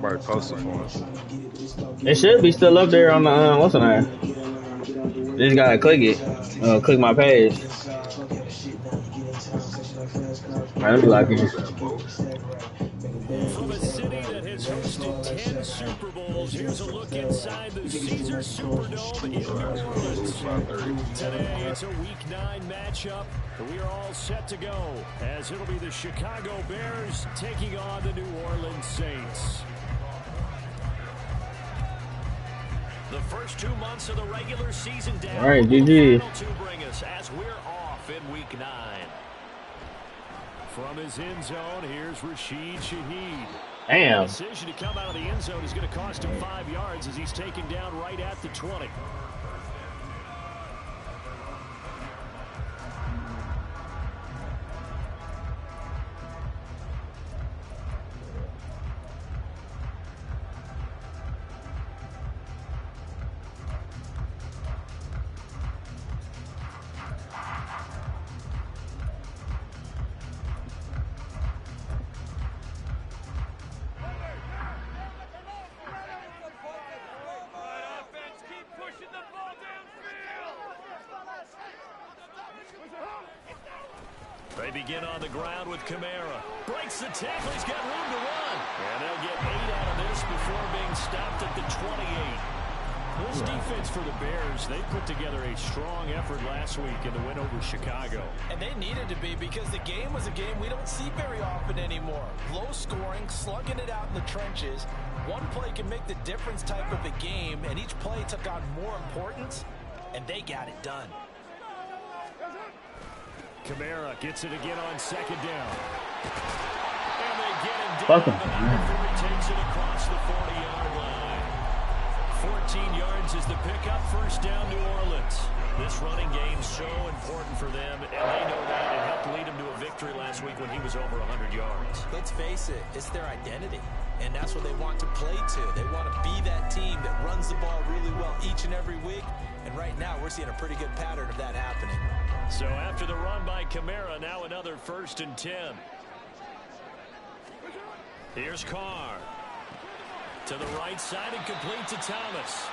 Somebody posted for him. It should be still up there on the what's the name? Just gotta click it. Click my page. Alright, let me lock in. From a city that has hosted 10 Super Bowls, here's a look inside the Caesars Superdome in New Orleans. Today, it's a Week 9 matchup. We are all set to go, as it'll be the Chicago Bears taking on the New Orleans Saints. The first 2 months of the regular season down. All right, GG. To bring us as we're off in Week 9. From his end zone, here's Rashid Shaheed. Damn. The decision to come out of the end zone is going to cost him 5 yards as he's taken down right at the 20. They begin on the ground with Kamara. Breaks the tackle. He's got room to run. And they'll get 8 out of this before being stopped at the 28. This defense for the Bears, they put together a strong effort last week in the win over Chicago. And they needed to be because the game was a game we don't see very often anymore. Low scoring, slugging it out in the trenches. One play can make the difference type of a game, and each play took on more importance, and they got it done. Kamara gets it again on second down. And they get him down. Fuck him. Before he takes it across the 40-yard line. 14 yards is the pickup. First down, New Orleans. This running game so important for them, and they know that. It helped lead him to a victory last week when he was over 100 yards. Let's face it, it's their identity, and that's what they want to play to. They want to be that team that runs the ball really well each and every week, and right now we're seeing a pretty good pattern of that happening. So after the run by Kamara, now another 1st and 10. Here's Carr. To the right side and complete to Thomas.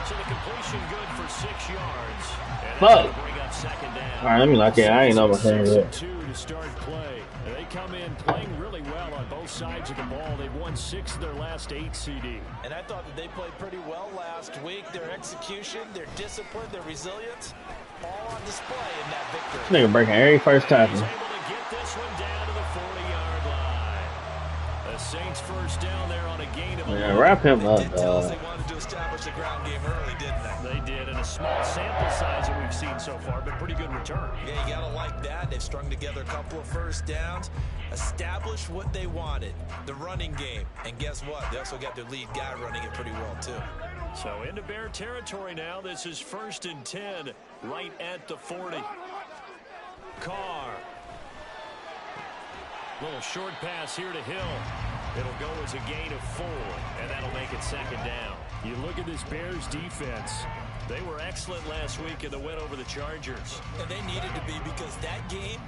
So the completion good for 6 yards. And Fuck. Bring up second down. All right, let me lock in. I ain't know about that yet. 2 to start play. And they come in playing really well on both sides of the ball. They've won 6 of their last 8 CD. And I thought that they played pretty well last week. Their execution, their discipline, their resilience, all on display in that victory. This nigga breaking every first tackle. He's able to get this one down to the 40-yard line. The Saints first down there on a gain of 11. Yeah, wrap him up, They did tell us dog. they wanted to establish the ground game early, didn't they? They did, and a small sample size that we've seen so far, but pretty good return. Yeah, you gotta like that. They've strung together a couple of first downs, established what they wanted, the running game. And guess what? They also got their lead guy running it pretty well, too. So into Bear territory now. This is 1st and 10, right at the 40. Carr. Little short pass here to Hill. It'll go as a gain of 4, and that'll make it second down. You look at this Bears defense. They were excellent last week in the win over the Chargers. And they needed to be because that game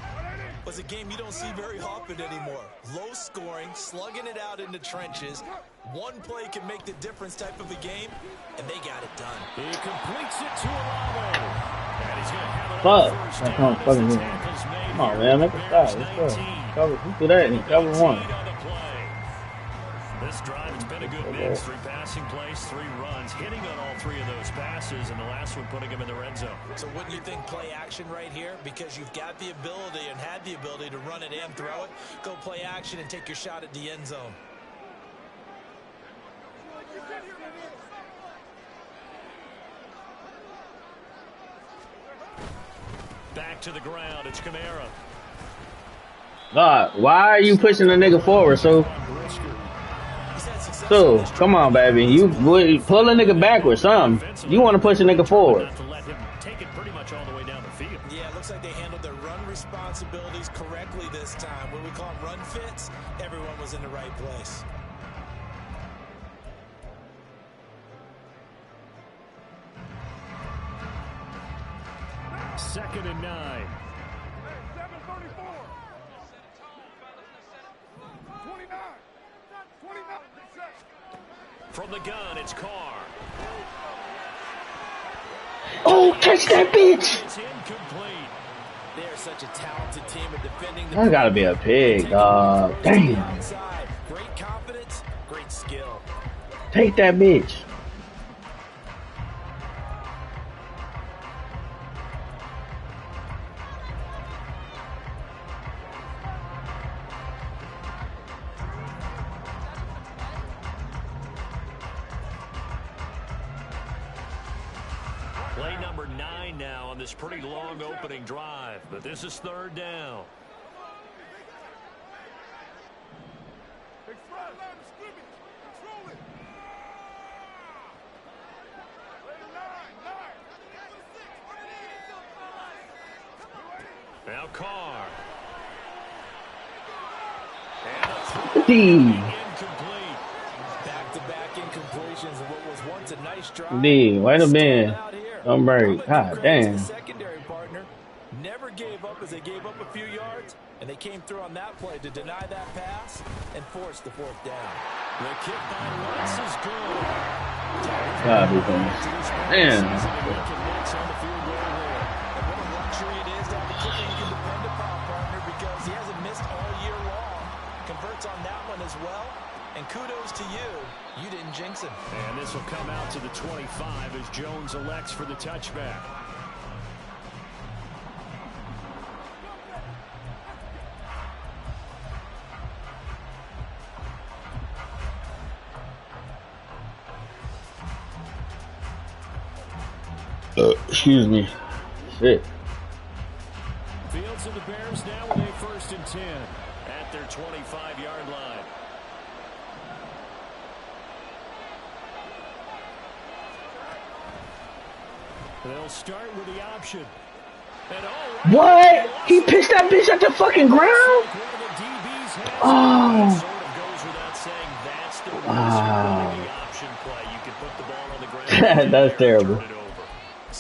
was a game you don't see very often anymore. Low scoring, slugging it out in the trenches. One play can make the difference type of a game, and they got it done. He completes it to Olave. And he's going to have it Fuck. on first That's down not fucking as the me. tackle's made Come on, here. man. Make it Bears stop. Let's go. 19. Cover. You do that and he cover 1. On the play. This drive has been a good mix. 3 passing plays, 3 runs, hitting on all 3 of those passes, and the last one putting him in the red zone. So wouldn't you think play action right here? Because you've got the ability and had the ability to run it and throw it. Go play action and take your shot at the end zone. Back to the ground. It's Kamara. God, why are you pushing the nigga forward? So come on, baby. You pull a nigga backwards, something. You want to push a nigga forward. Not to let him take it pretty much all the way down the field. Yeah, it looks like they handled their run responsibilities correctly this time. When we call them run fits, everyone was in the right place. Second and 9. 734. 29. 29. From the gun, it's Carr. Oh, catch that bitch! It's incomplete. They're such a talented team at defending the That gotta be a pig, dog. Damn. outside. Great confidence, great skill. Take that bitch. Play number 9 now on this pretty long opening drive, but this is third down. Express line of scrimmage. Control it. Now Carr. D. Incomplete. Back-to-back incompletions of what was once a nice drive. D. Wait a minute. Out here. Don't break. I'll God give credit to damn. the secondary partner. Never gave up as they gave up a few yards, and they came through on that play to deny that pass and force the fourth down. The kick by Wentz is good. Gotta be fun. Damn. He can mix on the field goal there. And what a luxury it is to have a kicker you can depend upon, partner, because he hasn't missed all year long. Converts on that one as well. And kudos to you. You didn't jinx him. And this will come out to the 25 as Jones elects for the touchback. Excuse me. Shit. Fields and the Bears now with a 1st and 10 at their 25-yard line. They'll start with the option. And What? He pitched that bitch at the fucking ground? Oh. Wow. That's terrible.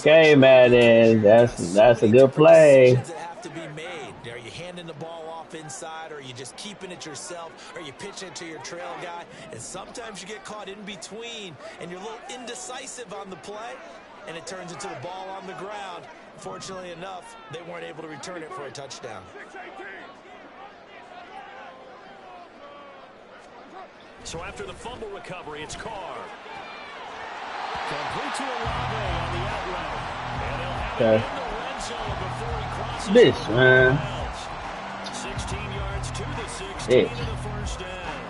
Okay, Madden. That's a good play. That have to be made. Are you handing the ball off inside, or are you just keeping it yourself? Or you pitch it to your trail guy? And sometimes you get caught in between, and you're a little indecisive on the play, and it turns into the ball on the ground. Fortunately enough, they weren't able to return it for a touchdown. So after the fumble recovery, it's Carr. Complete to Olave on the out route. And he'll have it in the red zone before he crosses Bitch, over man. the bounds. 16 yards to the 16 Bitch. and the first down.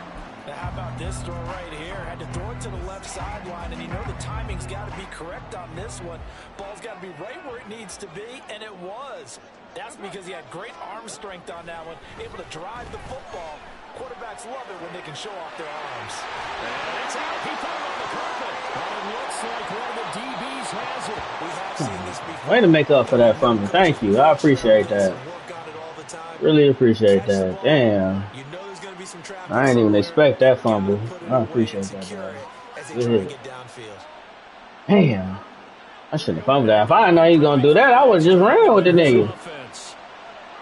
Now, how about this throw right here? Had to throw it to the left sideline, and you know the timing's got to be correct on this one. Ball's got to be right where it needs to be, and it was. That's because he had great arm strength on that one, able to drive the football. Quarterbacks love it when they can show off their arms. And it's out. He put it on the carpet. And it looks like one of the DBs has it. We have seen this before. Way to make up for that fumble. Thank you. I appreciate that. Work on it all the time. Really appreciate that. Damn. You know there's going to be some traffic. I didn't even expect that fumble. I appreciate that, Secure bro. it as they Good try to hit. get downfield. Damn. I shouldn't have fumbled that. If I didn't know he was going to do that, I would have just ran with the nigga. Offense.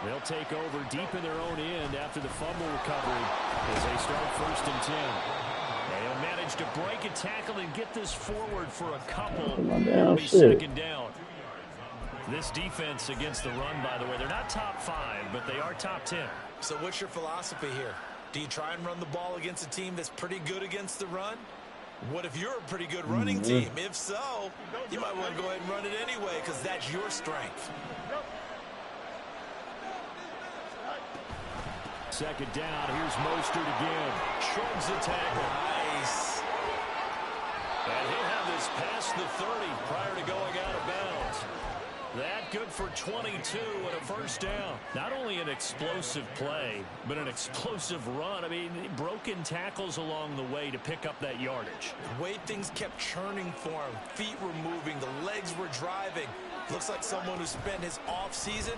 They'll take over deep in their own end after the fumble recovery as they start 1st and 10. They'll manage to break a tackle and get this forward for a couple. my damn It'll be shit. 2nd down. This defense against the run, by the way, they're not top 5, but they are top 10. So what's your philosophy here? Do you try and run the ball against a team that's pretty good against the run? What if you're a pretty good running team? If so, you might want to go ahead and run it anyway because that's your strength. 2nd down. Here's Mostert again. Shrugs the tackle. Nice. And he'll have this past the 30 prior to going out of bounds. That good for 22 and a 1st down. Not only an explosive play, but an explosive run. I mean, broken tackles along the way to pick up that yardage. The way things kept churning for him, feet were moving, the legs were driving. Looks like someone who spent his off season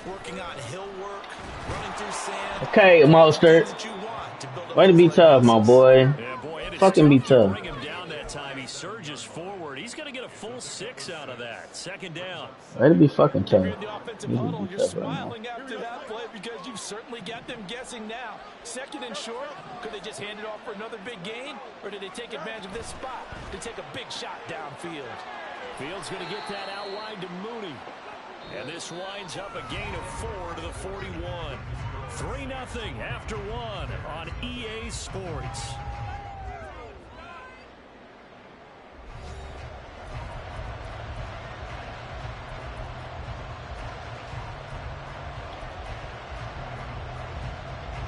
working on hill work, running through sand. Okay, Mostert. That you want to build up Way to be those tough, my boy. Yeah, boy, it is Fucking be tough to tough. bring him down that time. He surges forward. He's going to get a full 6 out of that. Second down. Ready to be fucking tough. You're in the offensive huddle. You're smiling after that play because you've certainly got them guessing now. Second and short. Could they just hand it off for another big gain? Or did they take advantage of this spot to take a big shot downfield? Fields going to get that out wide to Mooney. And this winds up a gain of 4 to the 41. 3-0 after 1 on EA Sports.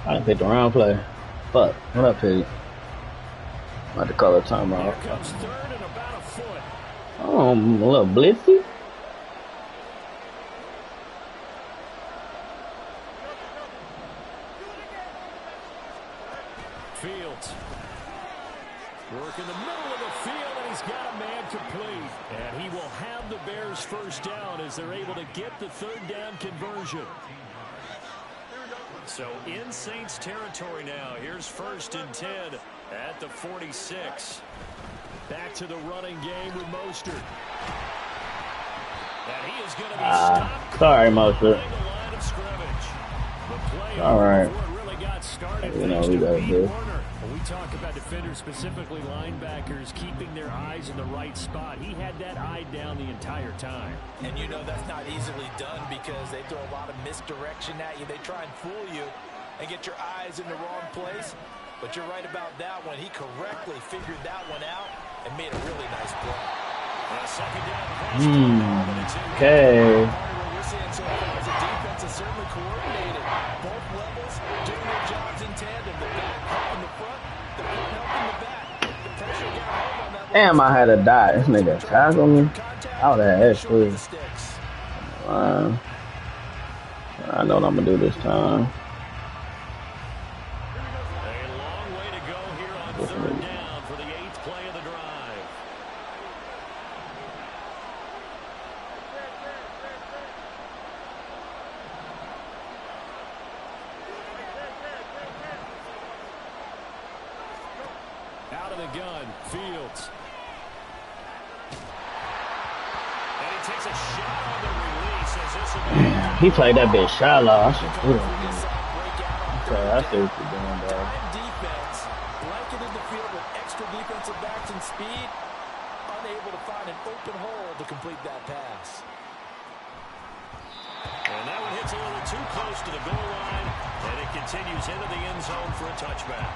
I done picked the wrong play. Fuck. What up, Pete? I'm about to call a timeout. Here comes third and about a foot. Oh, I'm a little blitzy. Fields. Work in the middle of the field, and he's got a man complete. And he will have the Bears first down as they're able to get the third down conversion. So in Saints territory now. Here's 1st and 10 at the 46. Back to the running game with Mostert. And he is going to be stopped. Sorry, Mostert. The line of scrimmage. The play All right. before it really got started. You know we gotta do. When we talk about defenders, specifically linebackers, keeping their eyes in the right spot, he had that eye down the entire time. And you know that's not easily done because they throw a lot of misdirection at you. They try and fool you and get your eyes in the wrong place. But you're right about that one. He correctly figured that one out and made a really nice play. Second down. Okay. What we're seeing so far is the defense is certainly coordinated. Both levels doing their jobs in tandem. The back helping the front, the front helping the back. The pressure got home on that. Damn, I had to die. This nigga tackled me. I would have had free. I know what I'm gonna do this time. A long way to go here on third down for the 8th play of the drive. Out of the gun, Fields. And he takes a shot on the release as this will be. He played that bitch shallow. I should put him. Okay, I see what you're doing, bro. Defense blanketed the field with extra defensive backs and speed, unable to find an open hole to complete that pass. And that one hits a little too close to the goal line, and it continues into the end zone for a touchback.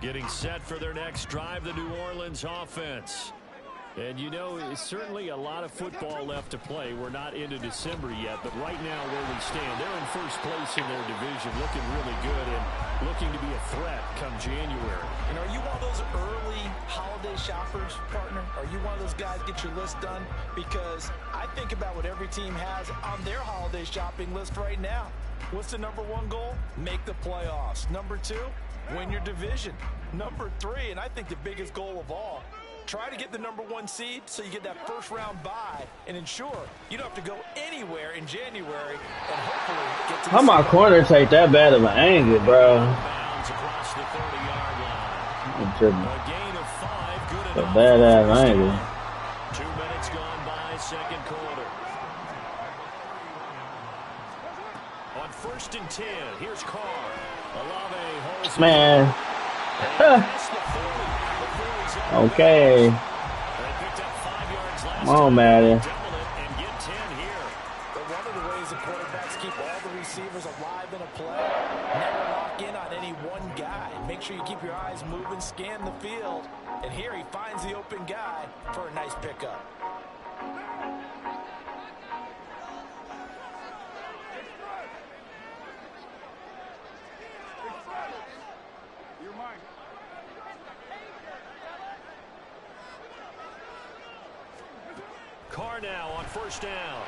Getting set for their next drive, the New Orleans offense. And you know, it's certainly a lot of football left to play. We're not into December yet, but right now where we stand, they're in first place in their division, looking really good and looking to be a threat come January. And are you one of those early holiday shoppers, partner? Are you one of those guys get your list done? Because I think about what every team has on their holiday shopping list right now. What's the number 1 goal? Make the playoffs. Number 2, win your division. Number 3, and I think the biggest goal of all, try to get the number 1 seed so you get that first round bye and ensure you don't have to go anywhere in January and hopefully get to How my corner take that bad of an angle, bro? Bounds across the 30-yard line. I'm tripping. A gain of 5, good It's a enough. badass angle. 2 minutes gone by, second quarter. On 1st and 10, here's Carr. Olave holds Man. past the 40. The 40's out. Okay. They picked up 5 yards last Come on, time. Maddie. Double it and get 10 here. But one of the ways the quarterbacks keep all the receivers alive in a play, never lock in on any one guy. Make sure you keep your eyes moving, scan the field. And here he finds the open guy for a nice pickup. You're mine. Carr now on 1st down.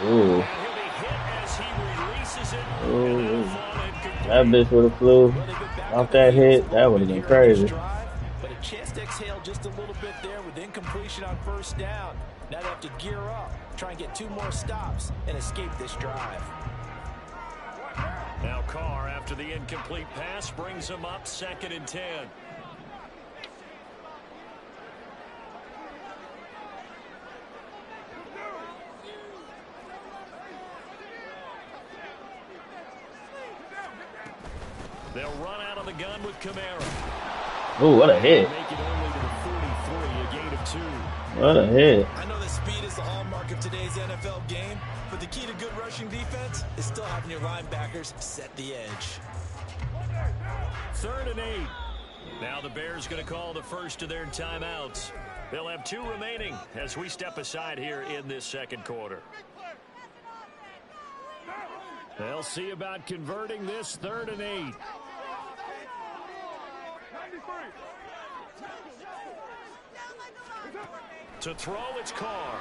Ooh. And he'll be hit as he releases it. Oh, that bitch would have flew off that hit. That would have been crazy. But a chance to exhale just a little bit there with incompletion on first down. Now they have to gear up, try and get 2 more stops, and escape this drive. Now Carr, after the incomplete pass, brings him up 2nd and 10. They'll run out of the gun with Kamara. Ooh, what a hit. Make it only to the 43, a gain of 2. What a hit. I know that speed is the hallmark of today's NFL game, but the key to good rushing defense is still having your linebackers set the edge. 3rd and 8. Now the Bears going to call the first of their timeouts. They'll have 2 remaining as we step aside here in this 2nd quarter. They'll see about converting this 3rd and 8. To throw, it's Carr.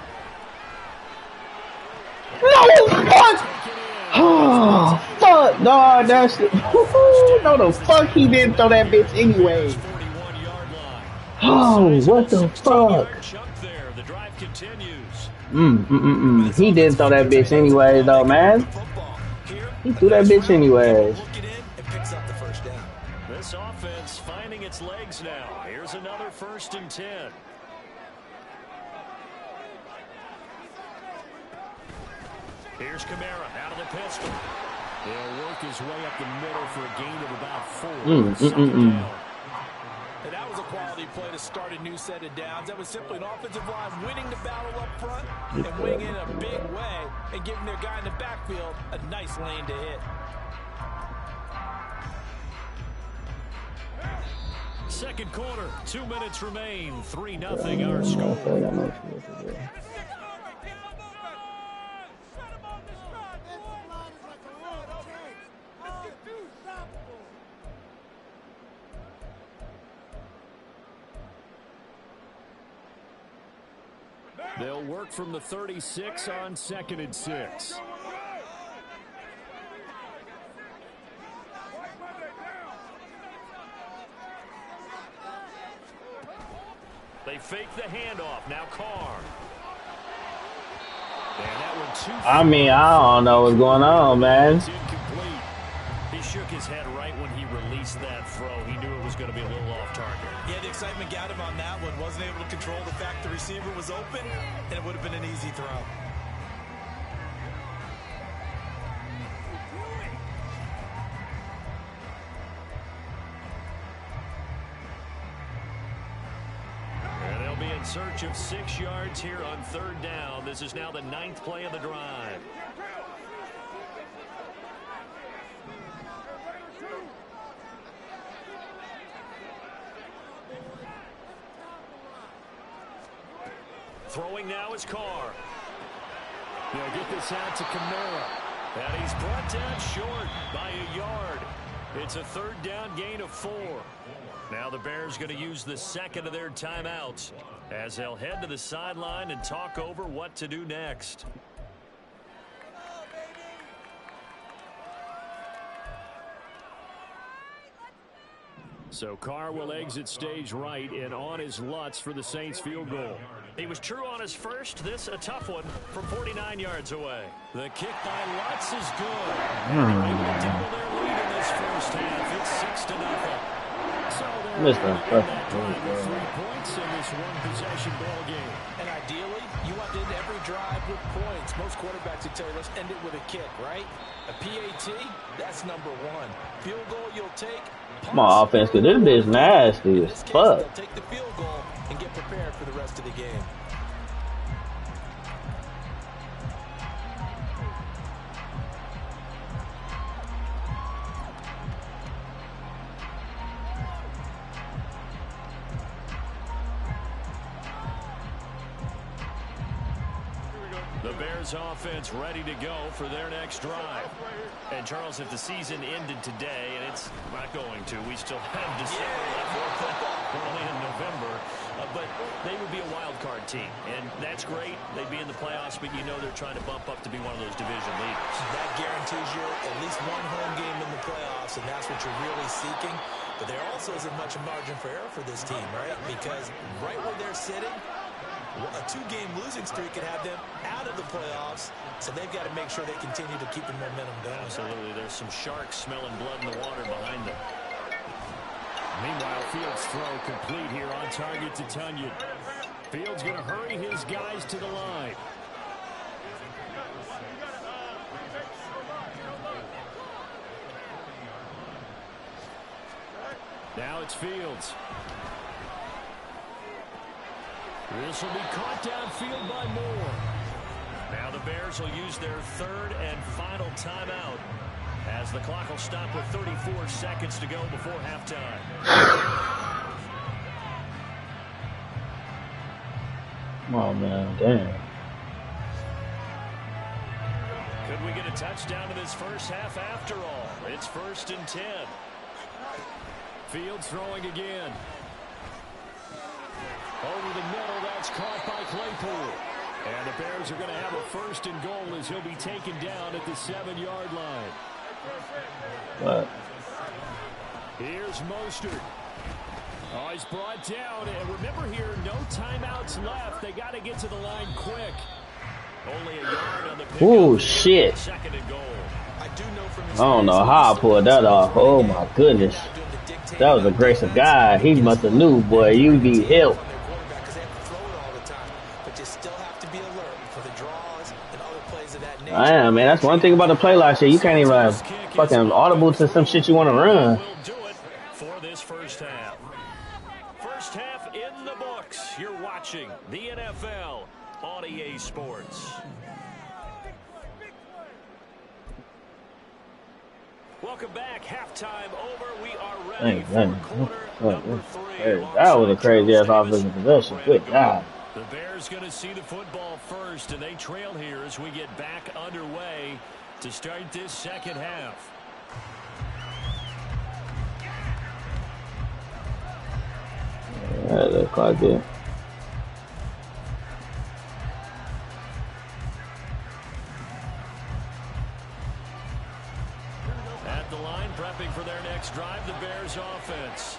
No, fuck! Oh, fuck, dog. That's the... No, the fuck he didn't throw that bitch anyway. Oh, what the fuck? He didn't throw that bitch anyway, though, man. He threw that bitch anyways. This offense finding its legs now. Here's another 1st and 10. Here's Kamara out of the pistol. He'll work his way up the middle for a gain of about 4. And that was a quality play to start a new set of downs. That was simply an offensive line winning the battle up front and winning in a big way and giving their guy in the backfield a nice lane to hit. Second quarter, 2 minutes remain. 3-0 our score. They'll work from the 36 on 2nd and 6. They fake the handoff. Now Carr. And that one too I mean, I don't know what's going on, man. It's incomplete. He shook his head right when he released that throw. He knew it was going to be a little off target. Yeah, the excitement got him on that one. Wasn't able to control the fact the receiver was open, and it would have been an easy throw. And they'll be in search of 6 yards here on 3rd down. This is now the 9th play of the drive. Throwing now is Carr. They'll get this out to Kamara. And he's brought down short by a yard. It's a 3rd down gain of 4. Now the Bears going to use the 2nd of their timeouts as they'll head to the sideline and talk over what to do next. So Carr will exit stage right and on his Lutz for the Saints field goal. He was true on his first. This a tough one from 49 yards away. The kick by Lutz is good. And they will double their lead in this first half. It's 6-0. So they're 3 points in this one-possession ball game. And ideally, you want to end every drive with points. Most quarterbacks would tell you, let's end it with a kick, right? A PAT, that's number 1. Field goal you'll take. Come on, offense, because this bitch nasty as fuck. They'll take the field goal and get prepared for the rest of the game. The Bears offense ready to go for their next drive. And Charles, if the season ended today, and it's not going to, we still have December left. We're only in November. but they would be a wild card team, and that's great. They'd be in the playoffs, but you know they're trying to bump up to be one of those division leaders. That guarantees you at least one home game in the playoffs, and that's what you're really seeking. But there also isn't much margin for error for this team, right? Because right where they're sitting, a 2-game losing streak could have them out of the playoffs, so they've got to make sure they continue to keep the momentum going. Absolutely. There's some sharks smelling blood in the water behind them. Meanwhile, Fields' throw complete here on target to Tunyon. Fields going to hurry his guys to the line. Now it's Fields. This will be caught downfield by Moore. Now the Bears will use their third and final timeout as the clock will stop with 34 seconds to go before halftime. Come on, man. Damn. Could we get a touchdown in this first half after all? It's 1st and 10. Fields throwing again. Over the middle, that's caught by Claypool. And the Bears are going to have a 1st and goal as he'll be taken down at the 7-yard line. What? Here's Mostert. Oh, he's brought down. And remember here, no timeouts left. They got to get to the line quick. Only a yard on the pickup. Oh, shit. 2nd and goal. I don't know how I pulled that off. Oh, my goodness. That was a grace of God. He must have knew, boy, you'd be helped. I am, man. That's one thing about the play last year. You can't even fucking audible to some shit you want to run. We'll do it for this first half. First half in the books. You're watching the NFL on EA Sports. Welcome back. Halftime over. We are ready for quarter number 3. That was a crazy ass offensive possession. Good God. The Bears going to see the football first, and they trail here as we get back underway to start this second half. That looks like it. At the line, prepping for their next drive, the Bears offense.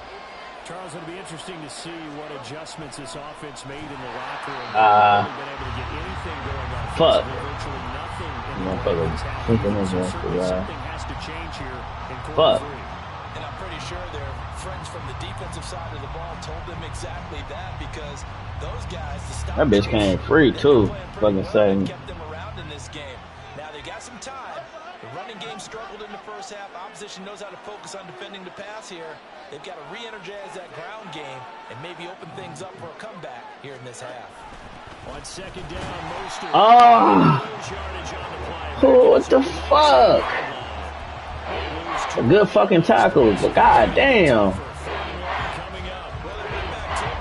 Charles, it'll be interesting to see what adjustments this offense made in the locker room. They've been able to get anything going on. Fuck. Virtually nothing in the Motherfucker. something has to change here in Fuck. quarter 3. And I'm pretty sure their friends from the defensive side of the ball told them exactly that, because those guys, that bitch came free too. Fucking saying. Kept them around in this game. Now they got some time. The running game struggled in the first half. Opposition knows how to focus on defending the pass here. They've got to re-energize that ground game and maybe open things up for a comeback here in this half. On 2nd down, Mostert. Oh, what the fuck? A good fucking tackle, but god damn.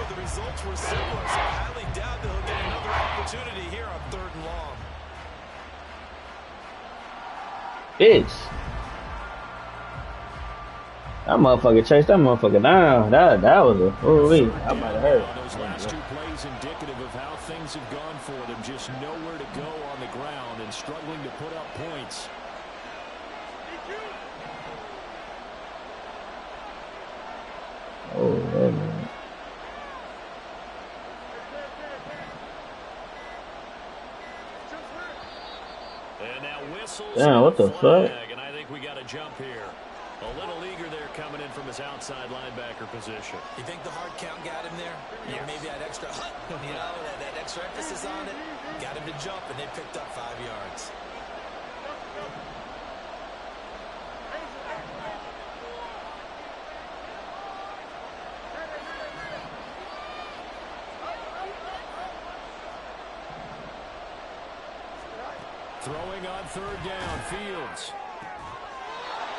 The results were similar, so I highly doubt they'll get another opportunity here on 3rd and long. Bitch. That motherfucker chased that motherfucker down. That was a ooh-wee. That might have hurt. Those last 2 plays indicative of how things have gone for them. Just nowhere to go on the ground and struggling to put up points. Oh, wait a minute. And now whistles. Damn, what the fuck? And I think we got a jump here. A little eager there coming in from his outside linebacker position. You think the hard count got him there? Yeah. Maybe that extra, that extra emphasis on it got him to jump, and they picked up 5 yards. Throwing on 3rd down, Fields.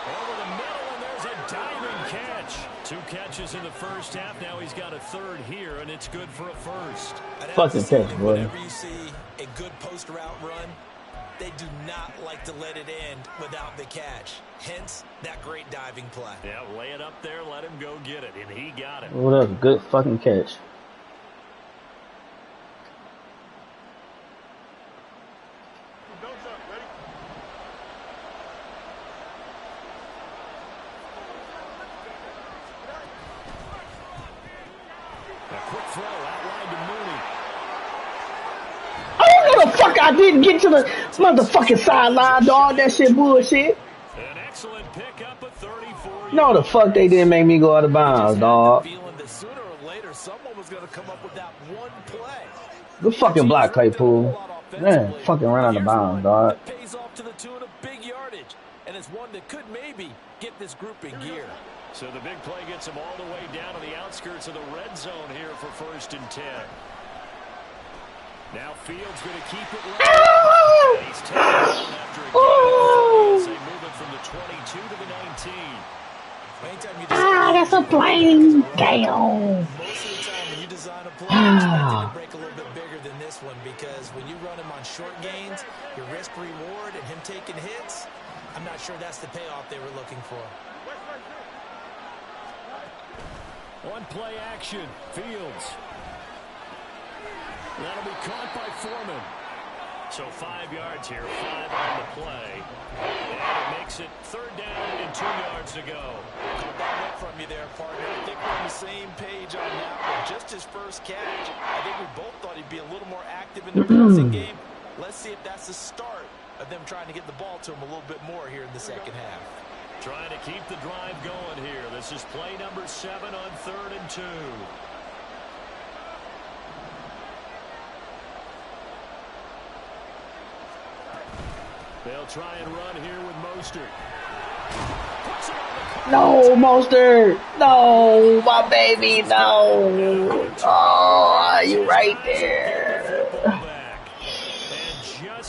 Over the middle, and there's a diving catch. 2 catches in the first half. Now he's got a 3rd here, and it's good for a 1st. Fucking catch, boy. Whenever you see a good post route run, they do not like to let it end without the catch. Hence, that great diving play. Yeah, lay it up there, let him go get it, and he got it. Oh, that was a good fucking catch. belts up. Ready? A quick throw outlined to Mooney. I don't know the fuck I didn't get to the motherfucking sideline, dog. That shit bullshit. An excellent pickup of 34. No, the fuck they didn't make me go out of bounds, dog. Feeling that sooner or later someone was going to come up with that one play. Good fucking block, Claypool. Man, fucking run out of bounds, dog. It pays off to the tune of big yardage, and it's one that could maybe get this group in gear. So the big play gets him all the way down to the outskirts of the red zone here for 1st and 10. Now Fields going to keep it running. And he's taken down after a game as they move it from the 22 to the 19. That's a plane. Damn. Most of the time when you design a play, you expect it to break a little bit bigger than this one, because when you run him on short gains, your risk reward and him taking hits, I'm not sure that's the payoff they were looking for. On play action, Fields. That'll be caught by Foreman. So 5 yards here, 5 on the play. And it makes it 3rd down and 2 yards to go. Caught that look from you there, partner. I think we're on the same page on that one. Just his first catch. I think we both thought he'd be a little more active in the passing game. Let's see if that's the start of them trying to get the ball to him a little bit more here in the second half. Trying to keep the drive going here. This is play number 7 on 3rd and 2. They'll try and run here with Mostert. No, Mostert. No, my baby. No. Oh, you right there.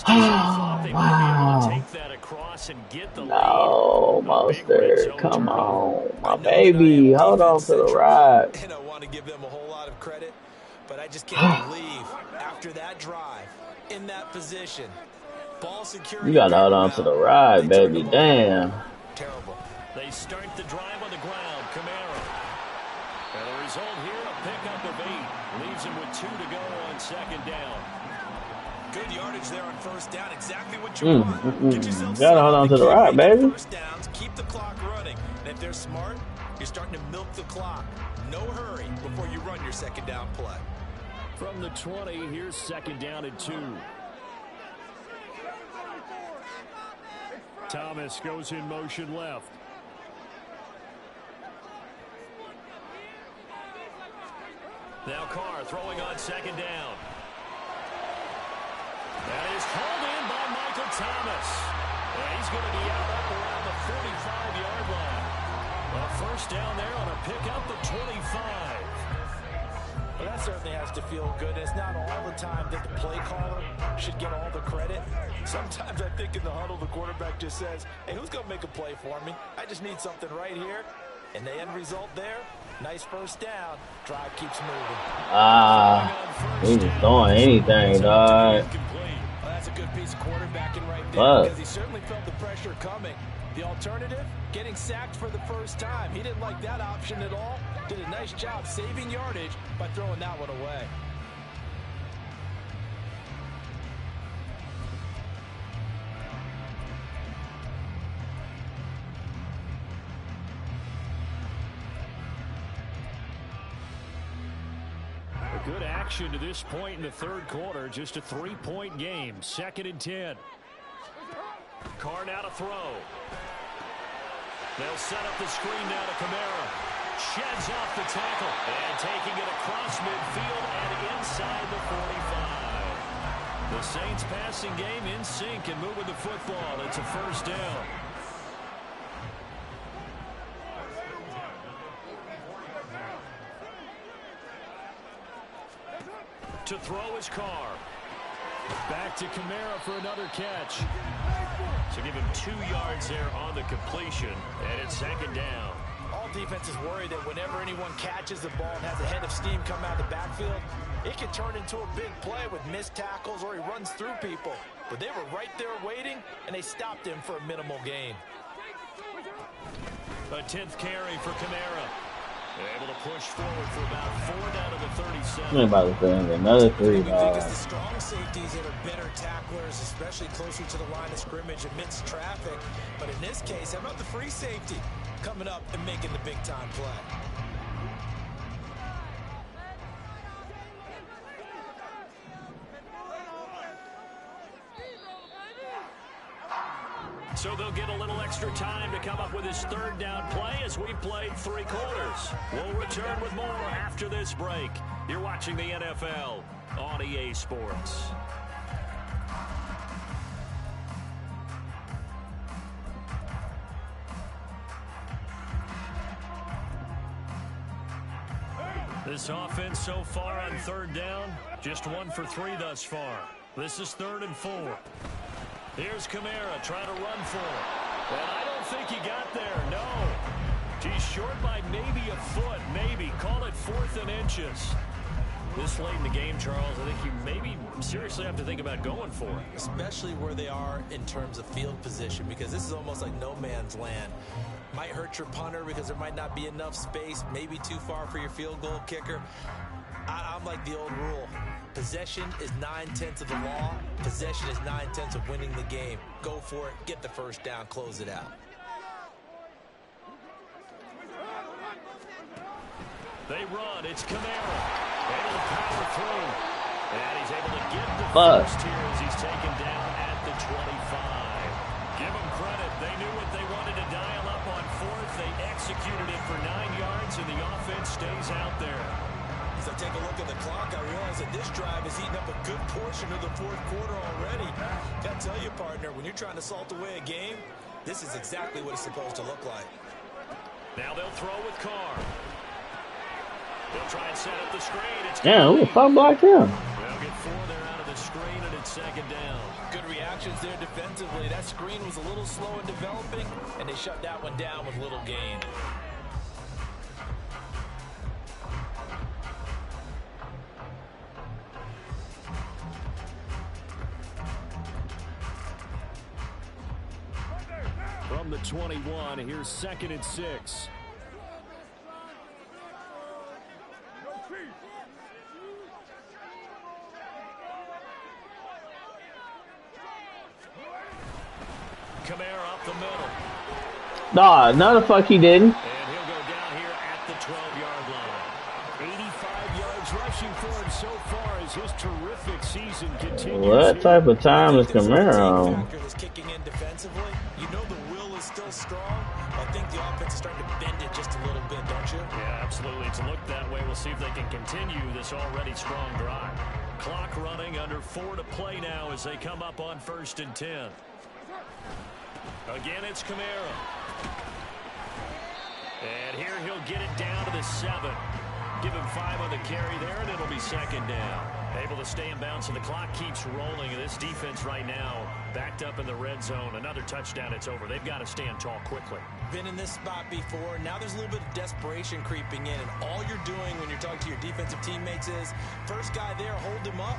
Oh, wow. No, Mostert. Come on. My baby. Hold on to the ride. And I want to give them a whole lot of credit, but I just can't believe after that drive, in that position, ball security. You gotta hold on to the ride, baby. Damn. Terrible. They start the drive on the ground. Kamara. And the result here, a pickup of 8. Leaves him with 2 to go on 2nd down. Good yardage there on 1st down. Exactly what you want. Get yourself gotta hold on to the ride, baby. First downs, keep the clock running. And if they're smart, you're starting to milk the clock. No hurry before you run your 2nd down play. From the 20, here's 2nd down and 2. Thomas goes in motion left. Now Carr throwing on 2nd down. That is hauled in by Michael Thomas. And he's going to be out up around the 45-yard line. A 1st down there on a pickup of 25. Well, that certainly has to feel good. It's not all the time that the play caller should get all the credit. Sometimes I think in the huddle, the quarterback just says, hey, who's going to make a play for me? I just need something right here. And the end result there, nice 1st down. Drive keeps moving. He's just throwing anything, dog. Well, that's a good piece of quarterbacking right there, because he certainly felt the pressure coming. The alternative, getting sacked for the 1st time. He didn't like that option at all. Did a nice job saving yardage by throwing that one away. Good action to this point in the 3rd quarter. Just a 3-point game. 2nd and 10. Carr now to throw. They'll set up the screen now to Kamara. Sheds off the tackle. And taking it across midfield and inside the 45. The Saints passing game in sync and moving the football. It's a 1st down. To throw his Carr. Back to Kamara for another catch. So give him 2 yards there on the completion. And it's 2nd down. All defenses worry that whenever anyone catches the ball and has a head of steam come out of the backfield, it can turn into a big play with missed tackles or he runs through people. But they were right there waiting, and they stopped him for a minimal gain. A 10th carry for Kamara. Able to push forward for about 4 down to the 37. I'm about to say another 3. We think it's the strong safeties that are better tacklers, especially closer to the line of scrimmage amidst traffic. But in this case, how about the free safety coming up and making the big-time play? So they'll get a little extra time to come up with his 3rd down play as we've played 3 quarters. We'll return with more after this break. You're watching the NFL on EA Sports. This offense so far on 3rd down, just 1 for 3 thus far. This is 3rd and 4. Here's Kamara trying to run for it. And I don't think he got there, no. He's short by maybe a foot, maybe. Call it 4th and inches. This late in the game, Charles, I think you maybe seriously have to think about going for it. Especially where they are in terms of field position, because this is almost like no man's land. Might hurt your punter because there might not be enough space, maybe too far for your field goal kicker. I'm like the old rule. Possession is 9/10 of the law. Possession is 9/10 of winning the game. Go for it. Get the 1st down. Close it out. They run. It's Kamara. Able to power through. And he's able to get the first here as he's taken down at the 25. Give them credit. They knew what they wanted to dial up on 4th. They executed it for 9 yards, and the offense stays out there. As I take a look at the clock, I realize that this drive has eaten up a good portion of the 4th quarter already. Gotta tell you, partner, when you're trying to salt away a game, this is exactly what it's supposed to look like. Now they'll throw with Carr. They'll try and set up the screen. Yeah, who the fuck blocked him? They'll get 4 there out of the screen, and it's 2nd down. Good reactions there defensively. That screen was a little slow in developing, and they shut that one down with little gain. From the 21, here's 2nd and 6. Kamara up the middle. Nah, no the fuck he didn't. And he'll go down here at the 12-yard line. 85 yards rushing for him so far as his terrific season continues. What type of time is Kamara on? Kicking in defensively, you know the will is still strong. I think the offense is starting to bend it just a little bit, don't you? Yeah, absolutely. It's looked that way. We'll see if they can continue this already strong drive. Clock running, under 4 to play now as they come up on 1st and 10. Again, it's Kamara. And here he'll get it down to the 7. Give him 5 on the carry there, and it'll be 2nd down. Able to stay in bounds, and the clock keeps rolling. And this defense right now backed up in the red zone. Another touchdown, it's over. They've got to stand tall quickly. Been in this spot before. Now there's a little bit of desperation creeping in, and all you're doing when you're talking to your defensive teammates is, first guy there, hold him up.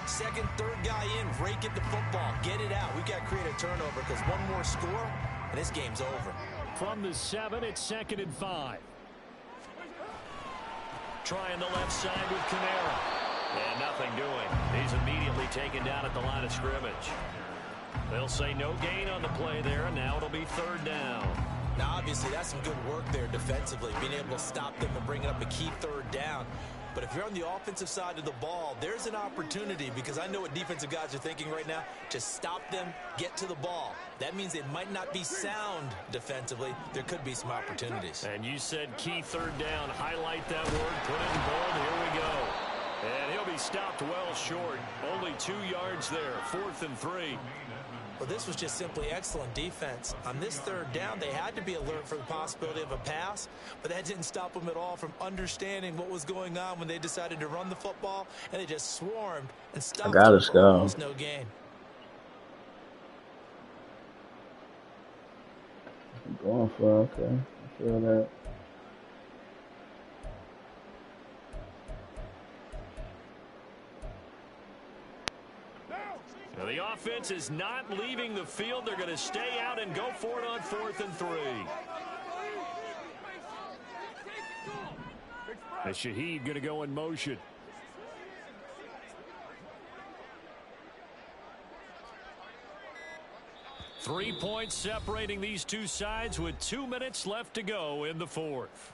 2nd, 3rd guy in, rake at the football. Get it out. We've got to create a turnover because one more score, and this game's over. From the 7, it's 2nd and 5. Trying the left side with Kamara. And nothing doing. He's immediately taken down at the line of scrimmage. They'll say no gain on the play there, and now it'll be 3rd down. Now, obviously, that's some good work there defensively, being able to stop them and bringing up a key 3rd down. But if you're on the offensive side of the ball, there's an opportunity, because I know what defensive guys are thinking right now. Just stop them, get to the ball. That means it might not be sound defensively. There could be some opportunities. And you said key 3rd down. Highlight that word. Put it in bold. Here we go. And he'll be stopped well short. Only 2 yards there. 4th and 3. Well, this was just simply excellent defense. On this 3rd down, they had to be alert for the possibility of a pass, but that didn't stop them at all from understanding what was going on when they decided to run the football, and they just swarmed and stopped. I gotta go. Almost no gain. I'm going for okay. I feel that. Now the offense is not leaving the field. They're going to stay out and go for it on 4th and 3. And Shaheed going to go in motion. Three points separating these two sides with 2 minutes left to go in the fourth.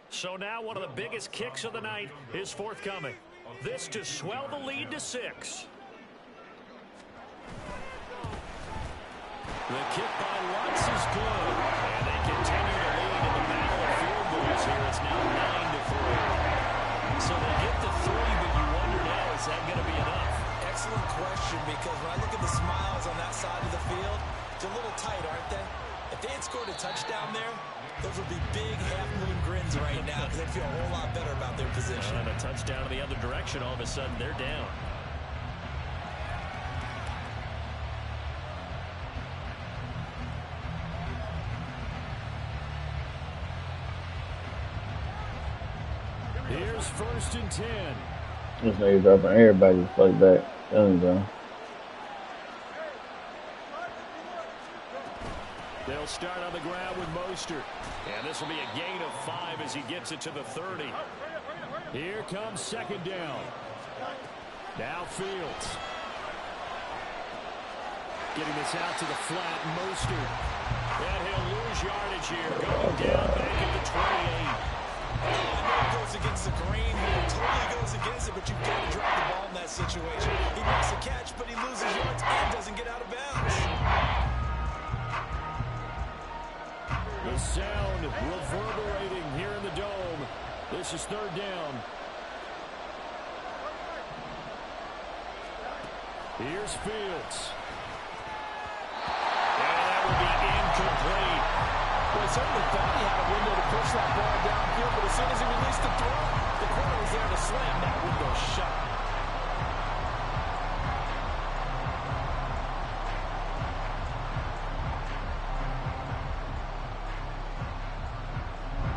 So now one of the biggest kicks of the night is forthcoming. This to swell the lead to 6. The kick by Lutz is good. And they continue to lead in the battle of field goals here. It's now 9-3. So they get to 3, but you wonder now, is that going to be enough? Excellent question, because when I look at the smiles on that side of the field, it's a little tight, aren't they? If they had scored a touchdown there, those would be big half-moon grins right now because they'd feel a whole lot better about their position. And a touchdown in the other direction, all of a sudden they're down. Here's 1st and 10. This nigga's dropping everybody fuck back. There you go. They'll start on the ground with Mostert. And this will be a gain of 5 as he gets it to the 30. Here comes 2nd down. Now Fields. Getting this out to the flat, Mostert. And he'll lose yardage here, going down back at the 28. It goes against the grain here. Totally goes against it, but you've got to drop the ball in that situation. He makes a catch, but he loses yards and doesn't get out of bounds. The sound reverberating here in the dome. This is 3rd down. Here's Fields. And that will be incomplete. Well, he certainly thought he had a window to push that ball downfield, but as soon as he released the throw, the corner was there to slam that window shut.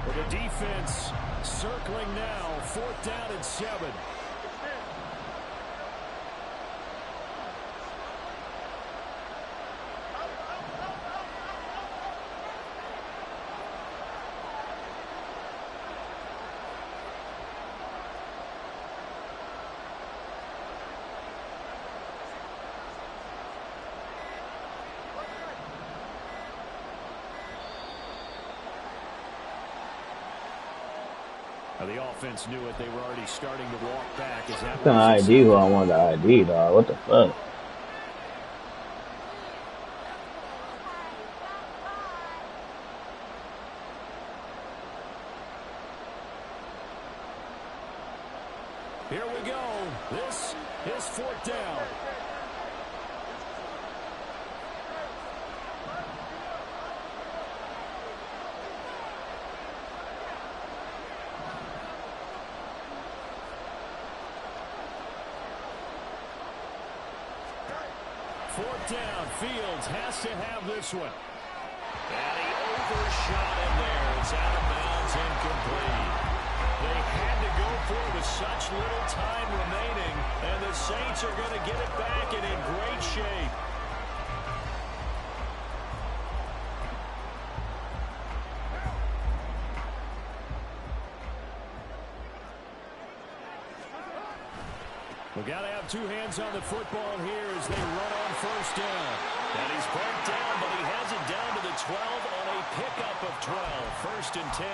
Well, the defense circling now. 4th down and 7. The offense knew it. They were already starting to walk back. As that Kind of ID who I want to ID, dog. What the fuck? Here we go. This is 4th down. Down. Fields has to have this one. And he overshot him there. It's out of bounds, incomplete. They had to go for it with such little time remaining, and the Saints are going to get it back and in great shape. We've got to have two hands on the football here as they run on 1st down. And he's brought down, but he has it down to the 12 on a pickup of 12. 1st and 10.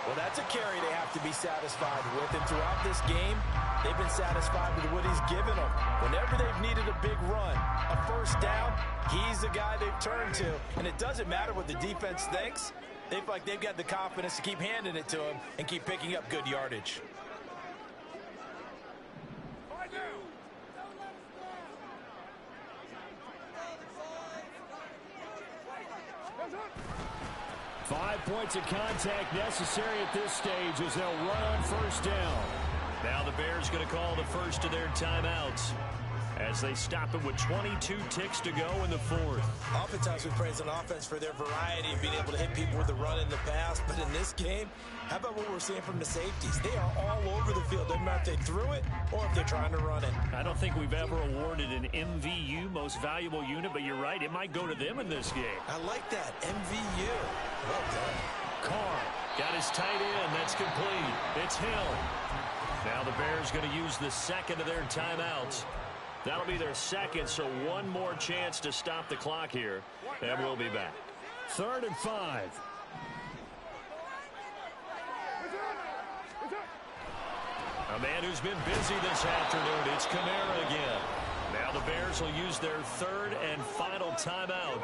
Well, that's a carry they have to be satisfied with. And throughout this game, they've been satisfied with what he's given them. Whenever they've needed a big run, a 1st down, he's the guy they've turned to. And it doesn't matter what the defense thinks. They feel like they've got the confidence to keep handing it to him and keep picking up good yardage. 5 points of contact necessary at this stage as they'll run on 1st down. Now the Bears going to call the first of their timeouts. as they stop it with 22 ticks to go in the fourth. Oftentimes we praise an offense for their variety of being able to hit people with the run in the pass, but in this game, how about what we're seeing from the safeties? They are all over the field. Doesn't matter if they threw it or if they're trying to run it. I don't think we've ever awarded an MVU, most valuable unit, but you're right, it might go to them in this game. I like that, MVU. Well done. Carr got his tight end. That's complete. It's Hill. Now the Bears going to use the second of their timeouts. That'll be their second, so one more chance to stop the clock here, and we'll be back. 3rd and 5. A man who's been busy this afternoon. It's Kamara again. Now the Bears will use their 3rd and final timeout.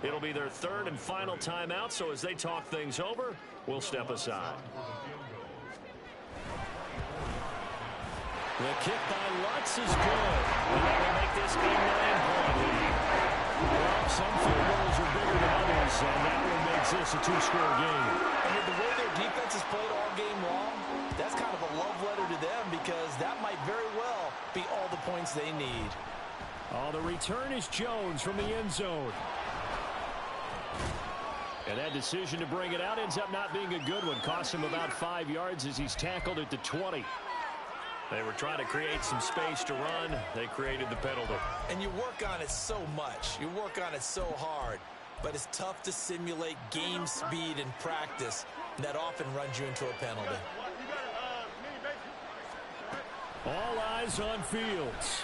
It'll be their 3rd and final timeout, so as they talk things over, we'll step aside. The kick by Lutz is good. And that will make this a 9-point lead. Well, some field goals are bigger than others, and that one makes this a 2-score game. And with the way their defense has played all game long, that's kind of a love letter to them because that might very well be all the points they need. Oh, the return is Jones from the end zone. And that decision to bring it out ends up not being a good one. Costs him about 5 yards as he's tackled at the 20. They were trying to create some space to run. They created the penalty. And you work on it so much. You work on it so hard. But it's tough to simulate game speed in practice. That often runs you into a penalty. All eyes on Fields.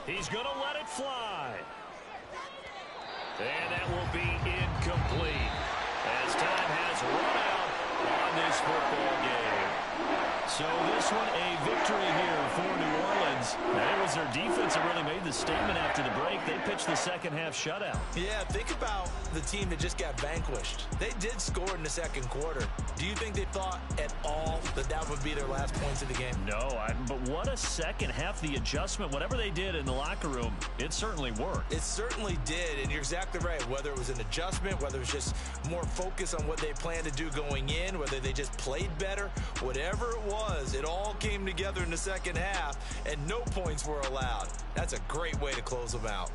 He's going to let it fly. And that will be incomplete as time has run out on this football game. So this one a victory here for New Orleans. And it was their defense that really made the statement after the break. They pitched the second half shutout. Yeah, think about the team that just got vanquished. They did score in the second quarter. Do you think they thought at all that that would be their last points of the game? No, but what a second half. The adjustment, whatever they did in the locker room, it certainly worked. It certainly did, and you're exactly right. Whether it was an adjustment, whether it was just more focus on what they planned to do going in, whether they just played better, whatever it was, it all came together in the second half, and no points were allowed. That's a great way to close them out.